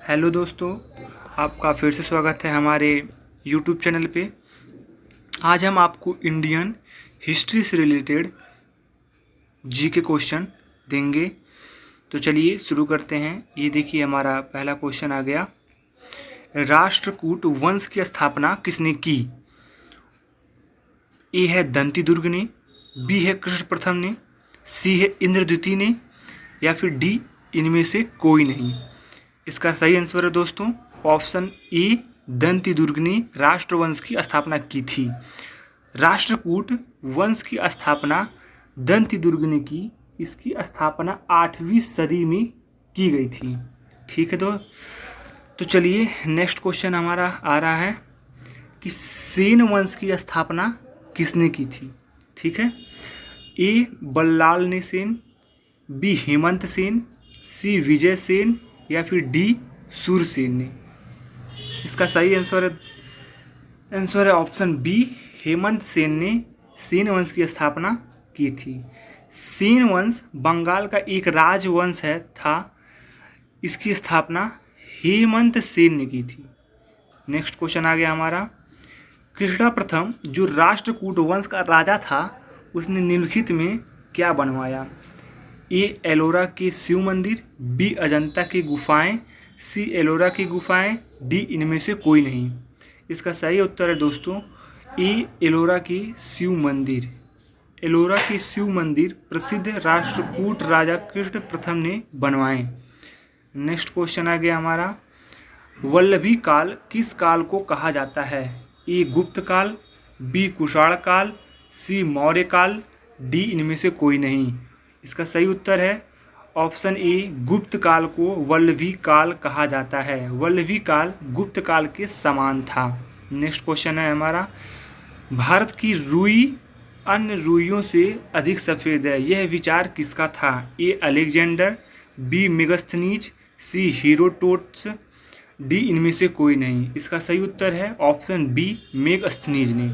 Hello दोस्तों, आपका फिर से स्वागत है हमारे यूट्यूब चैनल पे। आज हम आपको इंडियन हिस्ट्री से रिलेटेड जी के क्वेश्चन देंगे। तो चलिए शुरू करते हैं। ये देखिए हमारा पहला क्वेश्चन आ गया। राष्ट्रकूट वंश की स्थापना किसने की? ए है दंती दुर्ग ने, बी है कृष्ण प्रथम ने, सी है इंद्र द्वितीय ने, या फिर डी इनमें से कोई नहीं। इसका सही आंसर है दोस्तों ऑप्शन ए, दंती दुर्ग ने राष्ट्रवंश की स्थापना की थी। राष्ट्रकूट वंश की स्थापना दंती दुर्ग ने की। इसकी स्थापना 8वीं सदी में की गई थी। ठीक है तो चलिए नेक्स्ट क्वेश्चन हमारा आ रहा है कि सेन वंश की स्थापना किसने की थी। ठीक है, ए बल्लाल ने सेन, बी हेमंत सेन, सी विजय सेन, या फिर डी सूरसेन ने। इसका सही आंसर है ऑप्शन बी, हेमंत सेन ने सेन वंश की स्थापना की थी। सेन वंश बंगाल का एक राजवंश था। इसकी स्थापना हेमंत सेन ने की थी। नेक्स्ट क्वेश्चन आ गया हमारा। कृष्णा प्रथम जो राष्ट्रकूट वंश का राजा था, उसने निम्नलिखित में क्या बनवाया? ए एलोरा के शिव मंदिर, बी अजंता की गुफाएं, सी एलोरा की गुफाएं, डी इनमें से कोई नहीं। इसका सही उत्तर है दोस्तों ए एलोरा की शिव मंदिर। एलोरा के शिव मंदिर प्रसिद्ध राष्ट्रकूट राजा कृष्ण प्रथम ने बनवाए। नेक्स्ट क्वेश्चन आ गया हमारा। वल्लभी काल किस काल को कहा जाता है? ए गुप्त काल, बी कुषाण काल, सी मौर्य काल, डी इनमें से कोई नहीं। इसका सही उत्तर है ऑप्शन ए, गुप्त काल को वल्लभी काल कहा जाता है। वल्लभी काल गुप्त काल के समान था। नेक्स्ट क्वेश्चन है हमारा। भारत की रुई अन्य रुइयों से अधिक सफ़ेद है, यह विचार किसका था? A Alexander, B Megasthenes, C Herodotus, D इनमें से कोई नहीं। इसका सही उत्तर है ऑप्शन बी, मेगस्थनीज ने।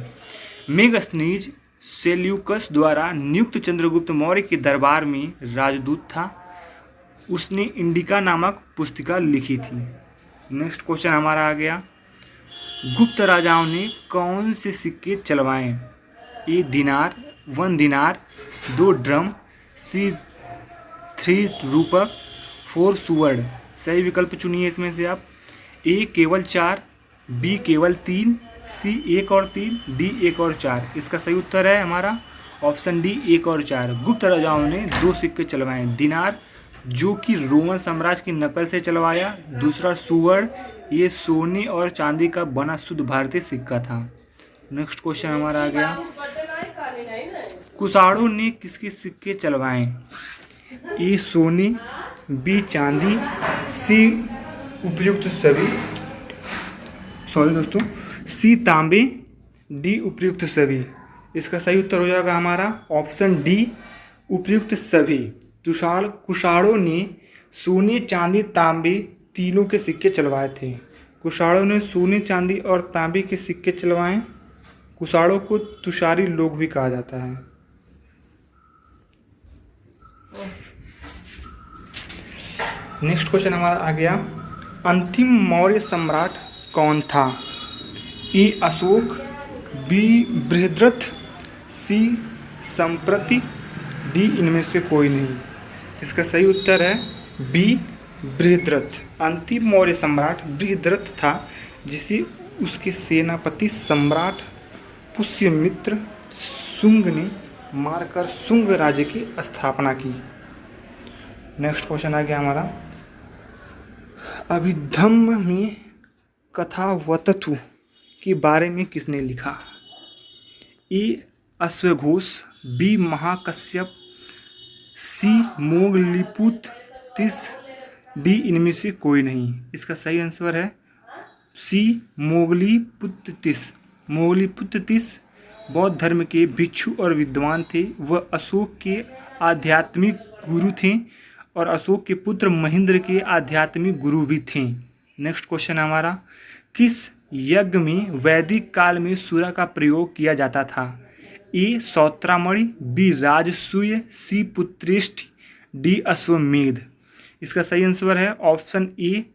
मेगस्थनीज सेल्यूकस द्वारा नियुक्त चंद्रगुप्त मौर्य के दरबार में राजदूत था। उसने इंडिका नामक पुस्तिका लिखी थी। नेक्स्ट क्वेश्चन हमारा आ गया। गुप्त राजाओं ने कौन से सिक्के चलवाए? ए दिनार, 1 दिनार, 2 ड्रम, सी 3 रूपक, 4 सुवर्ण। सही विकल्प चुनिए इसमें से आप। ए केवल 4, बी केवल 3, सी 1 और 3, डी 1 और 4। इसका सही उत्तर है हमारा ऑप्शन डी, 1 और 4। गुप्त राजाओं ने 2 सिक्के चलवाए। दिनार जो कि रोमन साम्राज्य की नकल से चलवाया, दूसरा सुवर्ण, ये सोने और चांदी का बना शुद्ध भारतीय सिक्का था। नेक्स्ट क्वेश्चन हमारा आ गया। कुषाणों ने किसके सिक्के चलवाए? ए सोने, बी चांदी, सी उपयुक्त सभी, सी तांबे, डी उपयुक्त सभी। इसका सही उत्तर हो जाएगा हमारा ऑप्शन डी, उपयुक्त सभी। कुषाणों ने सोने, चांदी, तांबे तीनों के सिक्के चलवाए थे। कुषाणों ने सोने, चांदी और तांबे के सिक्के चलवाए। कुषाणों को तुषारी लोग भी कहा जाता है। नेक्स्ट क्वेश्चन हमारा आ गया। अंतिम मौर्य सम्राट कौन था? ए अशोक, बी बृहद्रथ, सी संप्रति, डी इनमें से कोई नहीं। इसका सही उत्तर है बी बृहद्रथ। अंतिम मौर्य सम्राट बृहद्रथ था, जिसे उसके सेनापति सम्राट पुष्यमित्र शुंग ने मारकर शुंग राज्य की स्थापना की। नेक्स्ट क्वेश्चन आ गया हमारा। अभिधम्म में कथावतु के बारे में किसने लिखा? ए अश्वघोष, बी महाकश्यप, सी मोगलीपुत्र, डी इनमें से कोई नहीं। इसका सही आंसर है सी मोगलीपुत्र। मोगलीपुत्र बौद्ध धर्म के भिक्षु और विद्वान थे। वह अशोक के आध्यात्मिक गुरु थे और अशोक के पुत्र महेंद्र के आध्यात्मिक गुरु भी थे। नेक्स्ट क्वेश्चन हमारा। किस यज्ञ में वैदिक काल में सूरा का प्रयोग किया जाता था? ए सौत्रामणि, बी राजसूय, सी पुत्रेष्ठ, डी अश्वमेध। इसका सही आंसर है ऑप्शन ए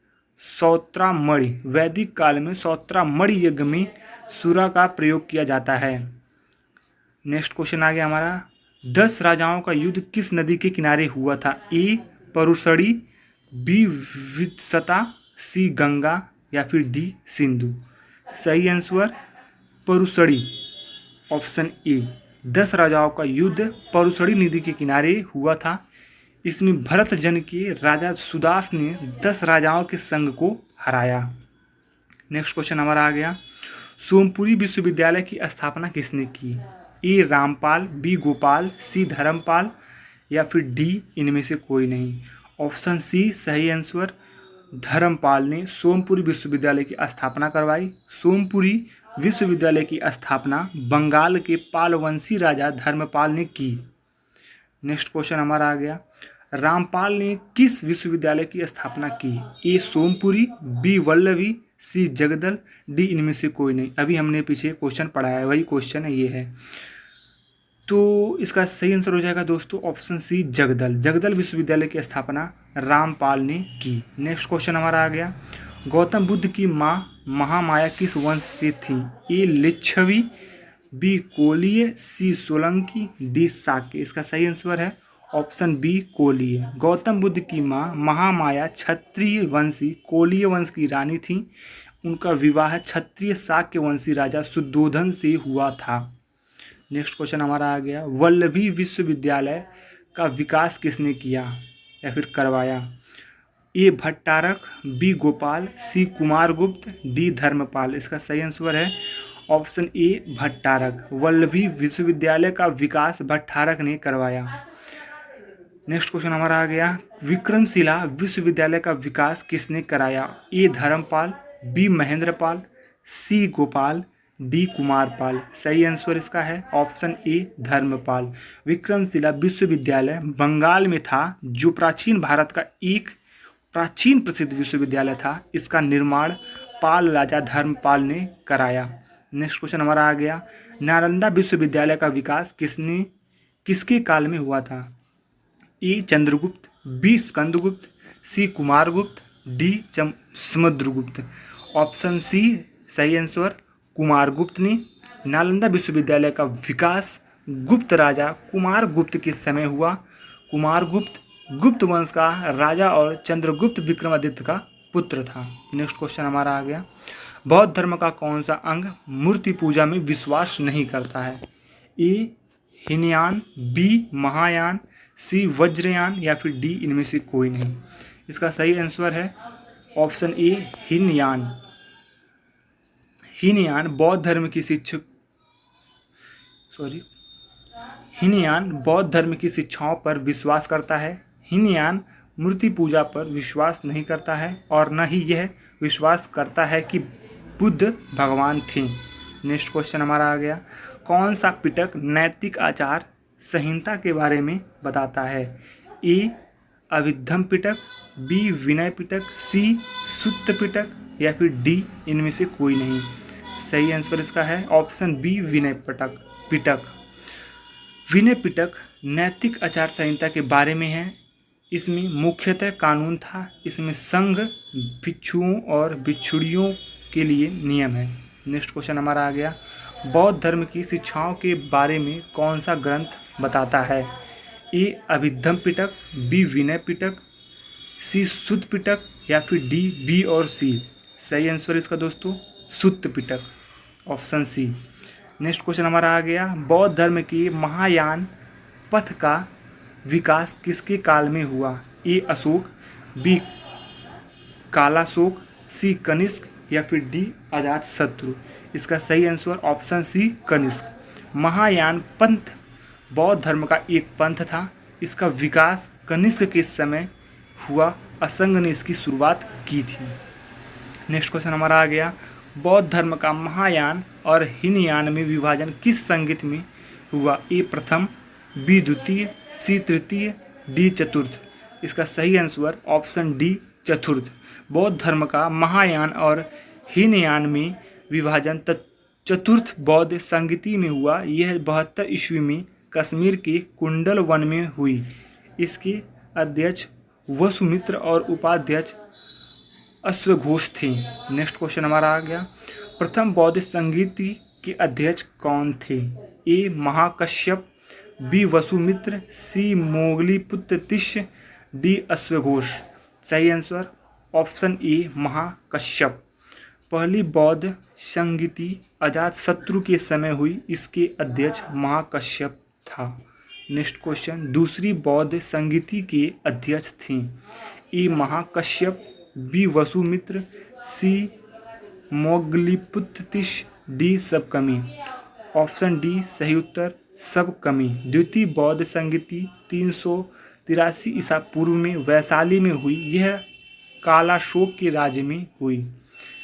सौत्रामणि, वैदिक काल में सौत्रामणि यज्ञ में सुरा का प्रयोग किया जाता है। नेक्स्ट क्वेश्चन आ गया हमारा, 10 राजाओं का युद्ध किस नदी के किनारे हुआ था? ए परुसड़ी, बी वित्सता, सी गंगा या फिर डी सिंधु। सही आंसर परुसड़ी, ऑप्शन ए। 10 राजाओं का युद्ध परुसड़ी नदी के किनारे हुआ था। इसमें भरत जन के राजा सुदास ने 10 राजाओं के संघ को हराया। नेक्स्ट क्वेश्चन हमारा आ गया, सोमपुरी विश्वविद्यालय की स्थापना किसने की? ए रामपाल, बी गोपाल, सी धर्मपाल या फिर डी इनमें से कोई नहीं। ऑप्शन सी सही आंसर, धर्मपाल ने सोमपुरी विश्वविद्यालय की स्थापना करवाई। सोमपुरी विश्वविद्यालय की स्थापना बंगाल के पालवंशी राजा धर्मपाल ने की। नेक्स्ट क्वेश्चन हमारा आ गया, रामपाल ने किस विश्वविद्यालय की स्थापना की? ए सोमपुरी, बी वल्लभी, सी जगदल, डी इनमें से कोई नहीं। अभी हमने पीछे क्वेश्चन पढ़ा है, वही क्वेश्चन है, ये है। तो इसका सही आंसर हो जाएगा दोस्तों ऑप्शन सी जगदल। जगदल विश्वविद्यालय की स्थापना रामपाल ने की। नेक्स्ट क्वेश्चन हमारा आ गया, गौतम बुद्ध की माँ महामाया किस वंश से थी? ए लिच्छवी, बी कोलीय, सी सोलंकी, डी साक्य। इसका सही आंसर है ऑप्शन बी कोलीय। गौतम बुद्ध की माँ महामाया क्षत्रिय वंशी कोलीय वंश की रानी थी। उनका विवाह क्षत्रिय शाक्य वंशी राजा शुद्धोधन से हुआ था। नेक्स्ट क्वेश्चन हमारा आ गया, वल्लभी विश्वविद्यालय का विकास किसने किया या फिर करवाया? ए भट्टारक, बी गोपाल, सी कुमारगुप्त, डी धर्मपाल। इसका सही आंसर है ऑप्शन ए भट्टारक। वल्लभी विश्वविद्यालय का विकास भट्टारक ने करवाया। नेक्स्ट क्वेश्चन हमारा आ गया, विक्रमशिला विश्वविद्यालय का विकास किसने कराया? ए धर्मपाल, बी महेंद्रपाल, सी गोपाल, डी कुमारपाल। सही आंसर इसका है ऑप्शन ए धर्मपाल। विक्रमशिला विश्वविद्यालय बंगाल में था, जो प्राचीन भारत का एक प्राचीन प्रसिद्ध विश्वविद्यालय था। इसका निर्माण पाल राजा धर्मपाल ने कराया। नेक्स्ट क्वेश्चन हमारा आ गया, नालंदा विश्वविद्यालय का विकास किसके काल में हुआ था? A Chandragupta, B Skandagupta, C Kumaragupta, D Samudragupta. Option C सही आंसर कुमारगुप्त ने। नालंदा विश्वविद्यालय का विकास गुप्त राजा कुमारगुप्त के समय हुआ। कुमारगुप्त गुप्त वंश का राजा और चंद्रगुप्त विक्रमादित्य का पुत्र था। नेक्स्ट क्वेश्चन हमारा आ गया, बौद्ध धर्म का कौन सा अंग मूर्ति पूजा में विश्वास नहीं करता है? ए हीनयान, बी महायान, सी वज्रयान या फिर डी इनमें से कोई नहीं। इसका सही आंसर है ऑप्शन ए हीनयान। हीनयान बौद्ध धर्म की शिक्षाओं पर विश्वास करता है। हीनयान मूर्ति पूजा पर विश्वास नहीं करता है और न ही यह विश्वास करता है कि बुद्ध भगवान थे। नेक्स्ट क्वेश्चन हमारा आ गया, कौन सा पिटक नैतिक आचार संहिता के बारे में बताता है? ए अभिधम पिटक, बी विनय पिटक, सी सुत्त पिटक या फिर डी इनमें से कोई नहीं। सही आंसर इसका है ऑप्शन बी विनय पिटक। विनय पिटक नैतिक आचार संहिता के बारे में है। इसमें मुख्यतः कानून था। इसमें संघ, भिक्षुओं और भिक्षुणियों के लिए नियम है। नेक्स्ट क्वेश्चन हमारा आ गया, बौद्ध धर्म की शिक्षाओं के बारे में कौन सा ग्रंथ बताता है? ए अभिधम पिटक, बी विनय पिटक, सी सुत्त पिटक या फिर डी बी और सी। सही आंसर इसका दोस्तों सुत्त पिटक, ऑप्शन सी। नेक्स्ट क्वेश्चन हमारा आ गया, बौद्ध धर्म की महायान पथ का विकास किसके काल में हुआ? A Ashoka, B Kalashoka, C Kanishka या फिर डी अजातशत्रु। इसका सही answer option C Kanishka. Mahayana पंथ बौद्ध धर्म का एक पंथ था। इसका विकास कनिष्क के समय हुआ। असंग ने इसकी शुरुआत की थी। नेक्स्ट क्वेश्चन हमारा आ गया, बौद्ध धर्म का महायान और हीनयान में विभाजन किस संगीत में हुआ? ए प्रथम, बी द्वितीय, सी तृतीय, डी चतुर्थ। इसका सही आंसर ऑप्शन डी चतुर्थ। बौद्ध धर्म का महायान और हीनयान में विभाजन चतुर्थ बौद्ध संगीति में हुआ। यह 72 ईस्वी में कश्मीर के कुंडल वन में हुई। इसके अध्यक्ष वसुमित्र और उपाध्यक्ष अश्वघोष थे। नेक्स्ट क्वेश्चन हमारा आ गया, प्रथम बौद्ध संगीति के अध्यक्ष कौन थे? ए महाकश्यप, बी वसुमित्र, सी मोगलीपुत्र तिष्य, डी अश्वघोष। सही आंसर ऑप्शन ए महाकश्यप। पहली बौद्ध संगीति अजातशत्रु के समय हुई, इसके अध्यक्ष महाकश्यप था। नेक्स्ट क्वेश्चन, दूसरी बौद्ध संगीति के अध्यक्ष थे? ए महाकश्यप, बी वसुमित्र, सी मोगलीपुत्र तिष्य, डी सबकमी। ऑप्शन डी सही उत्तर सबकमी। द्वितीय बौद्ध संगीति 383 ईसा पूर्व में वैशाली में हुई, यह कालाशोक के राज्य में हुई।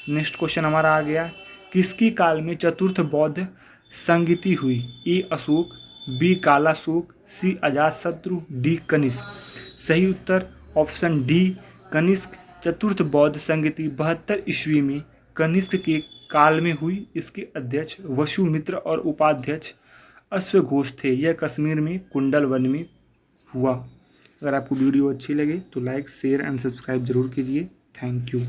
नेक्स्ट क्वेश्चन हमारा आ गया, किसकी काल में चतुर्थ बौद्ध संगीति हुई? ए अशोक, बी कालाशोक, सी अजातशत्रु, डी कनिष्क। सही उत्तर ऑप्शन डी कनिष्क। चतुर्थ बौद्ध संगीति 72 ईस्वी में कनिष्क के काल में हुई, इसके अध्यक्ष वसुमित्र और उपाध्यक्ष अश्वघोष थे। यह कश्मीर में कुंडल वन में हुआ। अगर आपको वीडियो अच्छी लगे तो लाइक शेयर एंड सब्सक्राइब जरूर कीजिए। Thank you.